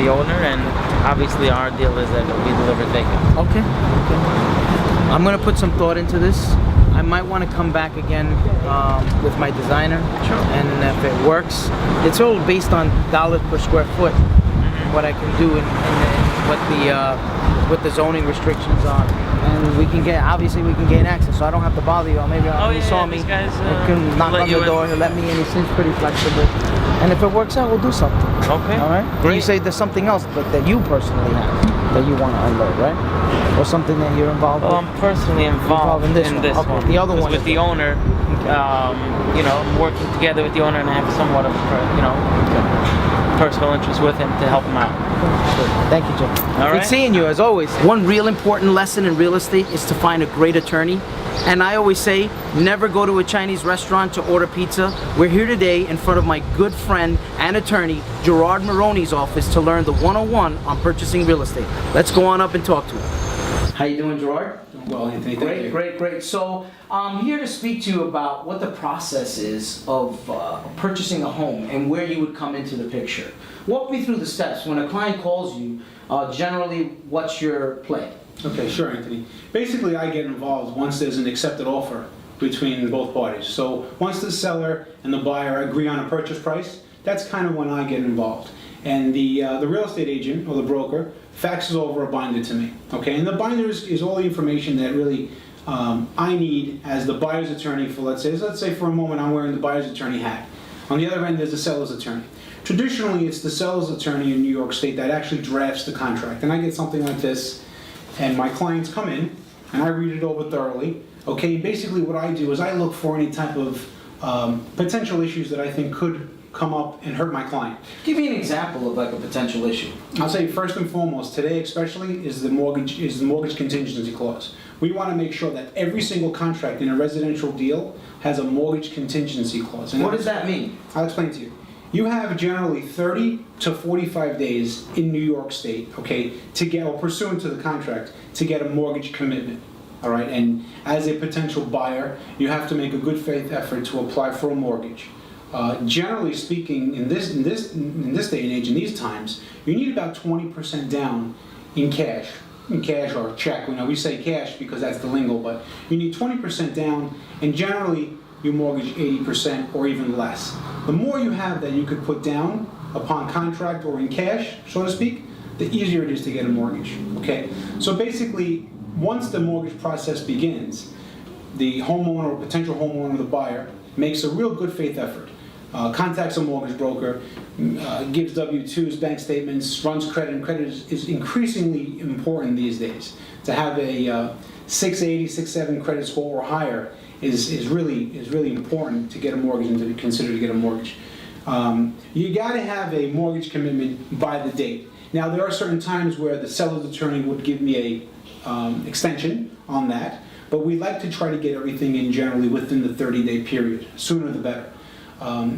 the owner, and obviously our deal is that it'll be delivered vacant. Okay. I'm gonna put some thought into this. I might want to come back again with my designer, Sure. and if it works, it's all based on dollars per square foot. What I can do and what the zoning restrictions are, and we can gain access. So I don't have to bother you. Or maybe you saw me. These guys, I can knock on the door. He'll let me in. He seems pretty flexible. And if it works out, we'll do something. Okay. All right. Great. You say there's something else that you personally have that you want to unload, right? Or something that you're involved Well, with? I'm personally involved in this in one. Okay. The other one with is the owner. I'm working together with the owner, and I have somewhat of personal interest with him to help him out. Thank you, Jim. All Good right. seeing you as always. One real important lesson in real estate is to find a great attorney. And I always say, never go to a Chinese restaurant to order pizza. We're here today in front of my good friend and attorney, Gerard Maroney's office, to learn the 101 on purchasing real estate. Let's go on up and talk to him. How you doing, Gerard? Well, Anthony, thank you. Great. So I'm here to speak to you about what the process is of purchasing a home and where you would come into the picture. Walk me through the steps. When a client calls you, generally, what's your play? Okay, sure, Anthony. Basically, I get involved once there's an accepted offer between both parties. So once the seller and the buyer agree on a purchase price, that's kind of when I get involved. And the real estate agent or the broker faxes over a binder to me. Okay, and the binder is all the information that really I need as the buyer's attorney for, let's say for a moment I'm wearing the buyer's attorney hat. On the other end, there's the seller's attorney. Traditionally, it's the seller's attorney in New York State that actually drafts the contract. And I get something like this, and my clients come in, and I read it over thoroughly. Okay, basically what I do is I look for any type of potential issues that I think could come up and hurt my client. Give me an example of like a potential issue. I'll say first and foremost, today especially, is the mortgage contingency clause. We want to make sure that every single contract in a residential deal has a mortgage contingency clause. And What does that mean? I'll explain to you. You have generally 30 to 45 days in New York State, okay, to get, or pursuant to the contract, to get a mortgage commitment. All right, and as a potential buyer, you have to make a good faith effort to apply for a mortgage. Generally speaking, in this day and age, in these times, you need about 20% down in cash or check. We say cash because that's the lingo, but you need 20% down, and generally you mortgage 80% or even less. The more you have that you could put down upon contract or in cash, so to speak, the easier it is to get a mortgage. Okay, so basically, once the mortgage process begins, the homeowner or potential homeowner, the buyer, makes a real good faith effort. Contacts a mortgage broker, gives W-2s, bank statements, runs credit, and credit is increasingly important these days. To have a 680, 670 credit score or higher is really important to get a mortgage and to be considered to get a mortgage. You got to have a mortgage commitment by the date. Now there are certain times where the seller's attorney would give me a extension on that, but we like to try to get everything in generally within the 30-day period. Sooner the better.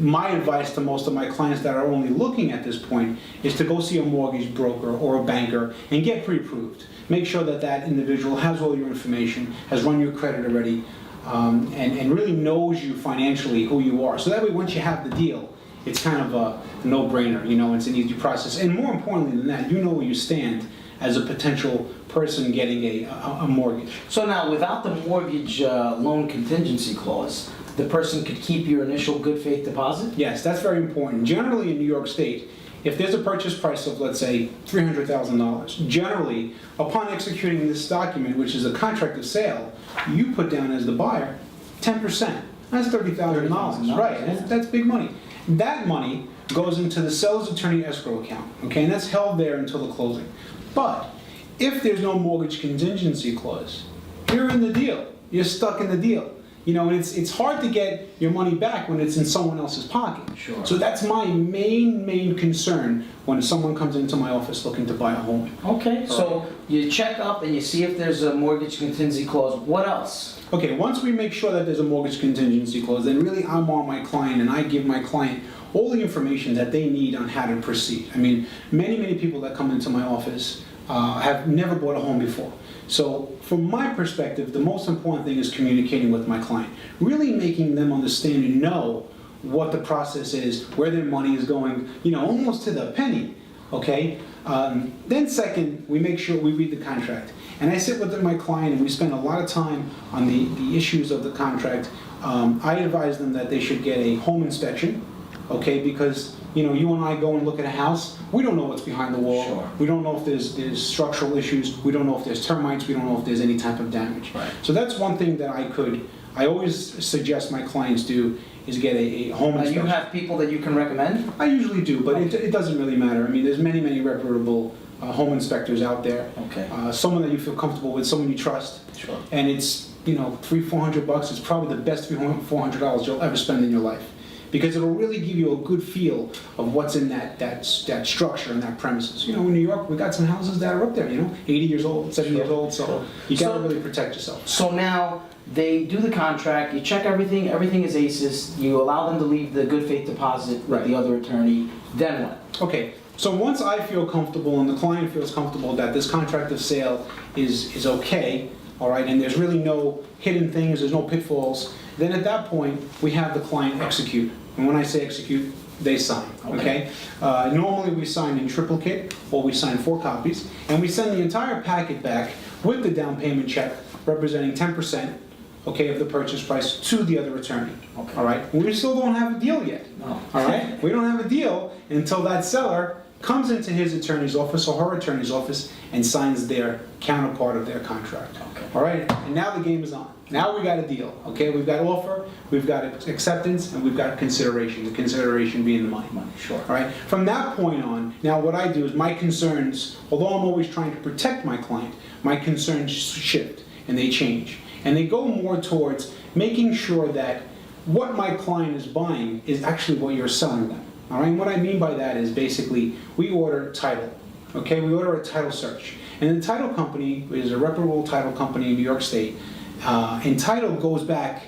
My advice to most of my clients that are only looking at this point is to go see a mortgage broker or a banker and get pre-approved. Make sure that that individual has all your information, has run your credit already, and really knows you financially, who you are. So that way, once you have the deal, it's kind of a no-brainer. It's an easy process. And more importantly than that, you know where you stand as a potential person getting a mortgage. So now, without the mortgage loan contingency clause, the person could keep your initial good faith deposit? Yes, that's very important. Generally in New York State, if there's a purchase price of, let's say, $300,000, generally, upon executing this document, which is a contract of sale, you put down as the buyer 10%. That's $30,000. Right, yeah. that's big money. That money goes into the seller's attorney escrow account, okay, and that's held there until the closing. But if there's no mortgage contingency clause, you're in the deal. You're stuck in the deal. And it's hard to get your money back when it's in someone else's pocket. Sure. So that's my main concern when someone comes into my office looking to buy a home. Okay, so you check up and you see if there's a mortgage contingency clause. What else? Okay, once we make sure that there's a mortgage contingency clause, then really I'm on my client and I give my client all the information that they need on how to proceed. I mean, many people that come into my office have never bought a home before. So from my perspective, the most important thing is communicating with my client, really making them understand and know what the process is, where their money is going, almost to the penny, okay? Then second, we make sure we read the contract. And I sit with my client and we spend a lot of time on the issues of the contract. I advise them that they should get a home inspection, okay? Because you and I go and look at a house, we don't know what's behind the wall. Sure. We don't know if there's structural issues. We don't know if there's termites. We don't know if there's any type of damage. Right. So that's one thing that I always suggest my clients do is get a home inspection. You have people that you can recommend? I usually do, but it doesn't really matter. I mean, there's many reputable home inspectors out there. Okay. Someone that you feel comfortable with, someone you trust. Sure. And it's, $300-400. It's probably the best $400 you'll ever spend in your life. Because it'll really give you a good feel of what's in that structure and that premises. In New York, we got some houses that are up there, 80 years old, 70 years old, so you gotta really protect yourself. So now, they do the contract, you check everything is aces, you allow them to leave the good faith deposit with the other attorney, then what? Okay, so once I feel comfortable and the client feels comfortable that this contract of sale is okay, all right, and there's really no hidden things, there's no pitfalls, then at that point, we have the client execute. And when I say execute, they sign, okay? Normally we sign in triplicate, or we sign 4 copies, and we send the entire packet back with the down payment check representing 10%, okay, of the purchase price to the other attorney, all right? We still don't have a deal yet, all right? We don't have a deal until that seller comes into his attorney's office or her attorney's office and signs their counterpart of their contract, all right? And now the game is on. Now we got a deal, okay? We've got offer, we've got acceptance, and we've got consideration, the consideration being the money. Sure. All right? From that point on, now what I do is my concerns, although I'm always trying to protect my client, my concerns shift and they change. And they go more towards making sure that what my client is buying is actually what you're selling them. All right? And what I mean by that is basically we order title, okay? We order a title search. And the title company is a reputable title company in New York State. And title goes back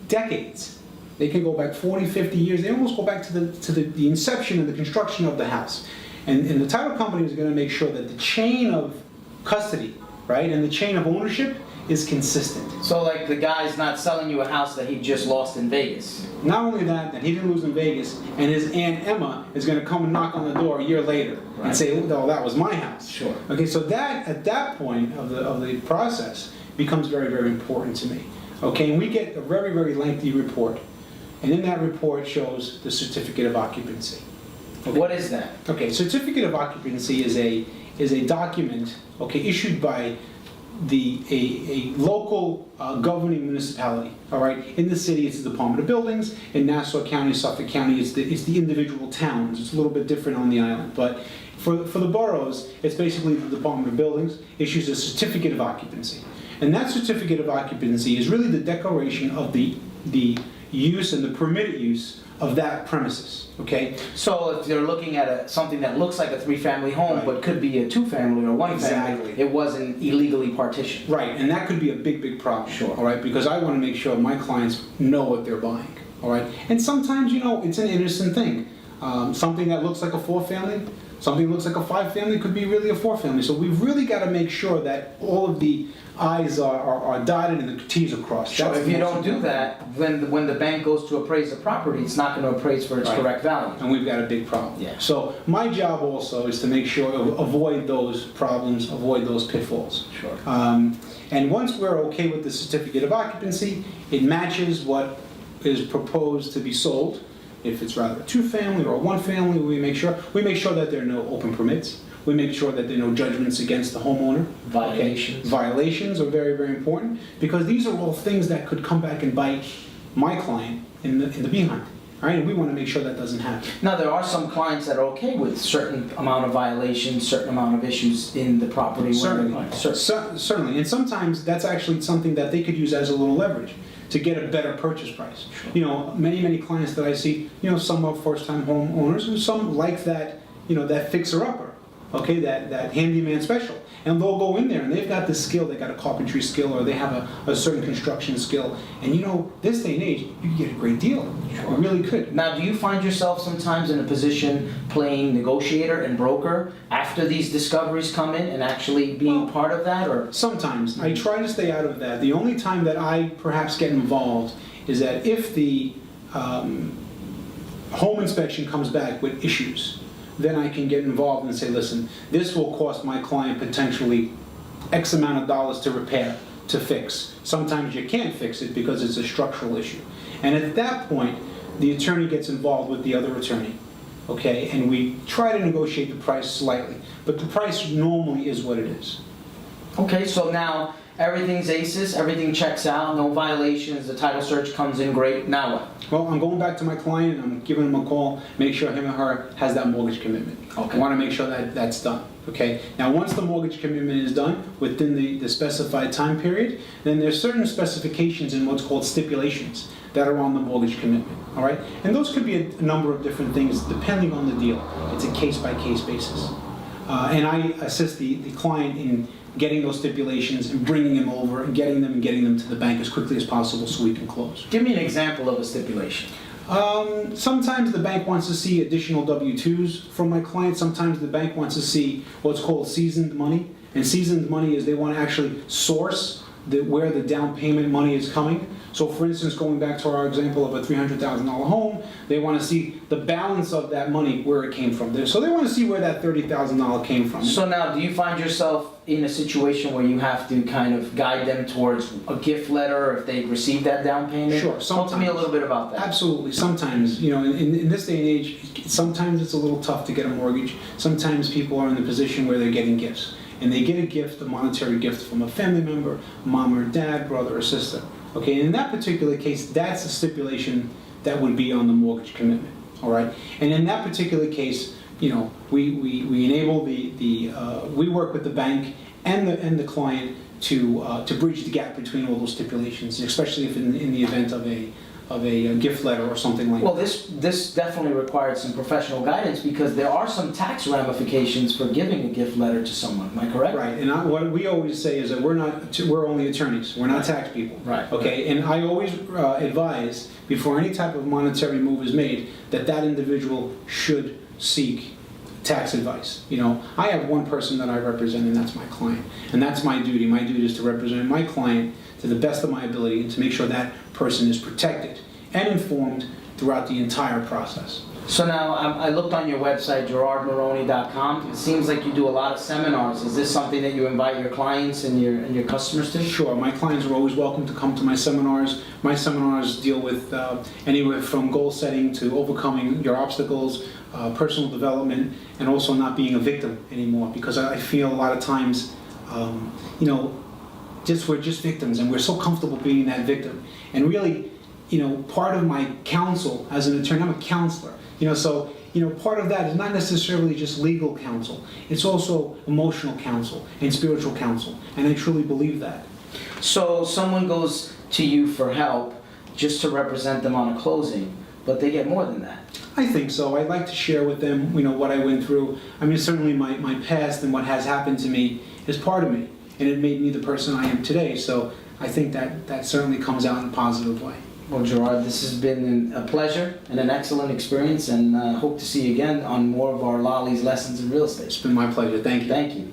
decades. They can go back 40, 50 years. They almost go back to the inception and the construction of the house. And the title company is going to make sure that the chain of custody, right, and the chain of ownership is consistent. So like the guy's not selling you a house that he just lost in Vegas. Not only that he didn't lose in Vegas, and his Aunt Emma is going to come and knock on the door a year later and say, "Oh, that was my house." Sure. Okay, so that at that point of the process becomes very important to me. Okay, and we get a very lengthy report, and in that report shows the certificate of occupancy. Okay. What is that? Okay, certificate of occupancy is a document, okay, issued by a local governing municipality. All right, in the city it's the Department of Buildings. In Nassau County, Suffolk County, it's the individual towns. It's a little bit different on the island, but for the boroughs, it's basically the Department of Buildings issues a certificate of occupancy. And that certificate of occupancy is really the declaration of the use and the permitted use of that premises, okay? So if they're looking at something that looks like a 3-family home, but could be a 2-family or 1-family, Exactly. it wasn't illegally partitioned. Right, and that could be a big problem, Sure. all right? Because I want to make sure my clients know what they're buying, all right? And sometimes, it's an innocent thing. Something that looks like a 4-family, something that looks like a 5-family could be really a 4-family. So we've really got to make sure that all of the I's are dotted and the T's are crossed. So if you don't do that, when the bank goes to appraise the property, it's not going to appraise for its correct value. And we've got a big problem. Yeah. So my job also is to make sure avoid those problems, avoid those pitfalls. Sure. And once we're okay with the certificate of occupancy, it matches what is proposed to be sold. If it's rather a 2-family or a 1-family, we make sure that there are no open permits. We make sure that there are no judgments against the homeowner. Violations. Okay? Violations are very important because these are all things that could come back and bite my client in the behind. All right, and we want to make sure that doesn't happen. Now there are some clients that are okay with certain amount of violations, certain amount of issues in the property. Certainly, and sometimes that's actually something that they could use as a little leverage to get a better purchase price. Sure. Many clients that I see, some are first-time homeowners, and some like that, that fixer-upper. Okay, that handyman special. And they'll go in there and they've got the skill, they've got a carpentry skill or they have a certain construction skill. And this day and age, you can get a great deal. Sure. You really could. Now, do you find yourself sometimes in a position playing negotiator and broker after these discoveries come in and actually being part of that? Or sometimes. I try to stay out of that. The only time that I perhaps get involved is that if the home inspection comes back with issues, then I can get involved and say, listen, this will cost my client potentially X amount of dollars to repair, to fix. Sometimes you can't fix it because it's a structural issue. And at that point, the attorney gets involved with the other attorney, okay? And we try to negotiate the price slightly, but the price normally is what it is. Okay, so now everything's aces, everything checks out, no violations, the title search comes in great, now what? Well, I'm going back to my client, I'm giving him a call, make sure him or her has that mortgage commitment. Okay. I want to make sure that that's done, okay? Now, once the mortgage commitment is done within the specified time period, then there's certain specifications in what's called stipulations that are on the mortgage commitment, all right? And those could be a number of different things depending on the deal. It's a case-by-case basis. And I assist the client in getting those stipulations and bringing them over and getting them to the bank as quickly as possible so we can close. Give me an example of a stipulation. Sometimes the bank wants to see additional W-2s from my client. Sometimes the bank wants to see what's called seasoned money. And seasoned money is they want to actually source where the down payment money is coming. So for instance, going back to our example of a $300,000 home, they want to see the balance of that money, where it came from. So they want to see where that $30,000 came from. So now, do you find yourself in a situation where you have to kind of guide them towards a gift letter if they receive that down payment? Sure. Talk to me a little bit about that. Absolutely. Sometimes, you know, in this day and age, sometimes it's a little tough to get a mortgage. Sometimes people are in the position where they're getting gifts. And they get a gift, a monetary gift from a family member, mom or dad, brother or sister. Okay, and in that particular case, that's a stipulation that would be on the mortgage commitment, all right? And in that particular case, you know, we enable we work with the bank and the client to bridge the gap between all those stipulations, especially if in the event of a gift letter or something like Well, that. this definitely required some professional guidance because there are some tax ramifications for giving a gift letter to someone. Am I correct? Right, and what we always say is that we're only attorneys. We're not tax people. Right. Okay, and I always advise before any type of monetary move is made that individual should seek tax advice. You know, I have one person that I represent, and that's my client, and that's my duty. My duty is to represent my client to the best of my ability and to make sure that person is protected and informed throughout the entire process. So now, I looked on your website, GerardMaroney.com. It seems like you do a lot of seminars. Is this something that you invite your clients and your customers to? Sure, my clients are always welcome to come to my seminars. My seminars deal with anywhere from goal setting to overcoming your obstacles, personal development, and also not being a victim anymore. Because I feel a lot of times, you know, we're just victims, and we're so comfortable being that victim. And really, you know, part of my counsel as an attorney, I'm a counselor. You know, so, you know, part of that is not necessarily just legal counsel. It's also emotional counsel and spiritual counsel. And I truly believe that. So someone goes to you for help just to represent them on a closing, but they get more than that. I think so. I'd like to share with them, you know, what I went through. I mean, certainly my past and what has happened to me is part of me. And it made me the person I am today. So I think that certainly comes out in a positive way. Well, Gerard, this has been a pleasure and an excellent experience, and hope to see you again on more of our Lolli's Lessons in Real Estate. It's been my pleasure. Thank you. Thank you.